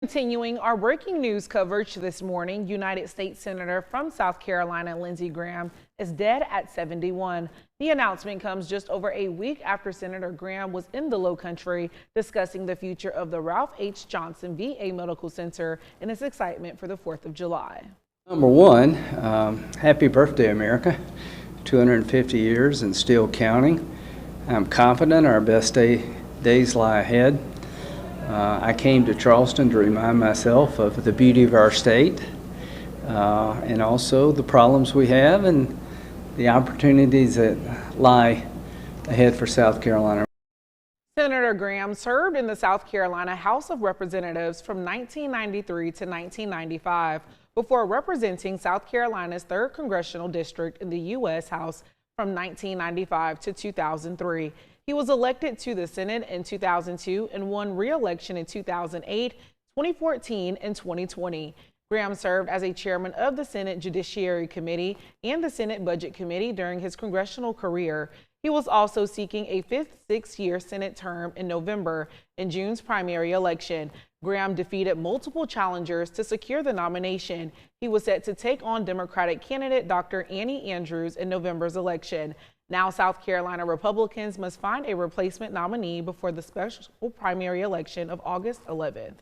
Continuing our breaking news coverage this morning, United States Senator from South Carolina, Lindsey Graham, is dead at 71. The announcement comes just over a week after Senator Graham was in the Low Country discussing the future of the Ralph H. Johnson VA Medical Center and his excitement for the 4th of July. Number one, happy birthday, America. 250 years and still counting. I'm confident our best days lie ahead. I came to Charleston to remind myself of the beauty of our state and also the problems we have and the opportunities that lie ahead for South Carolina. Senator Graham served in the South Carolina House of Representatives from 1993 to 1995 before representing South Carolina's 3rd Congressional District in the U.S. House from 1995 to 2003. He was elected to the Senate in 2002 and won re-election in 2008, 2014, and 2020. Graham served as a chairman of the Senate Judiciary Committee and the Senate Budget Committee during his congressional career. He was also seeking a 5th six-year Senate term in November in June's primary election. Graham defeated multiple challengers to secure the nomination. He was set to take on Democratic candidate Dr. Annie Andrews in November's election. Now South Carolina Republicans must find a replacement nominee before the special primary election of August 11th.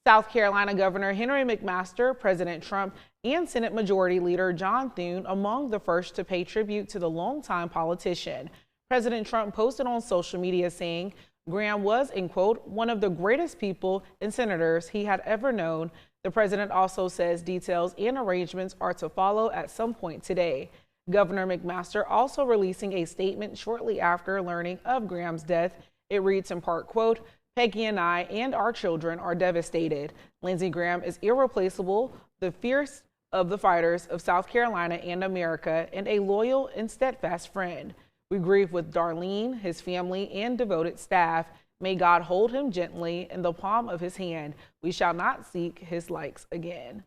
South Carolina Governor Henry McMaster, President Trump, and Senate Majority Leader John Thune among the first to pay tribute to the longtime politician. President Trump posted on social media saying Graham was, in quote, one of the greatest people and senators he had ever known. The president also says details and arrangements are to follow at some point today. Governor McMaster also releasing a statement shortly after learning of Graham's death. It reads in part, quote, Peggy and I and our children are devastated. Lindsey Graham is irreplaceable, the fierce of the fighters of South Carolina and America, and a loyal and steadfast friend. We grieve with Darlene, his family, and devoted staff. May God hold him gently in the palm of his hand. We shall not seek his likes again.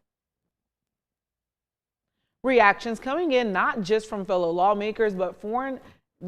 Reactions coming in not just from fellow lawmakers, but foreign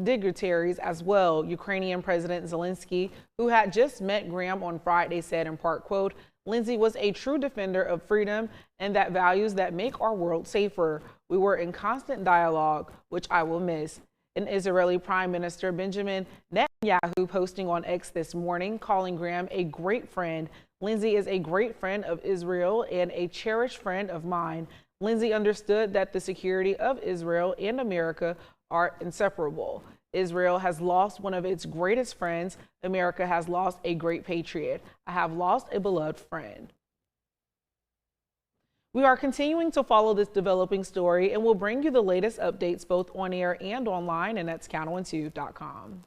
dignitaries as well. Ukrainian President Zelensky, who had just met Graham on Friday, said in part, quote, Lindsey was a true defender of freedom and that values that make our world safer. We were in constant dialogue, which I will miss. And Israeli Prime Minister Benjamin Netanyahu posting on X this morning, calling Graham a great friend. Lindsey is a great friend of Israel and a cherished friend of mine. Lindsey understood that the security of Israel and America are inseparable. Israel has lost one of its greatest friends. America has lost a great patriot. I have lost a beloved friend. We are continuing to follow this developing story and will bring you the latest updates both on air and online, and that's count2.com.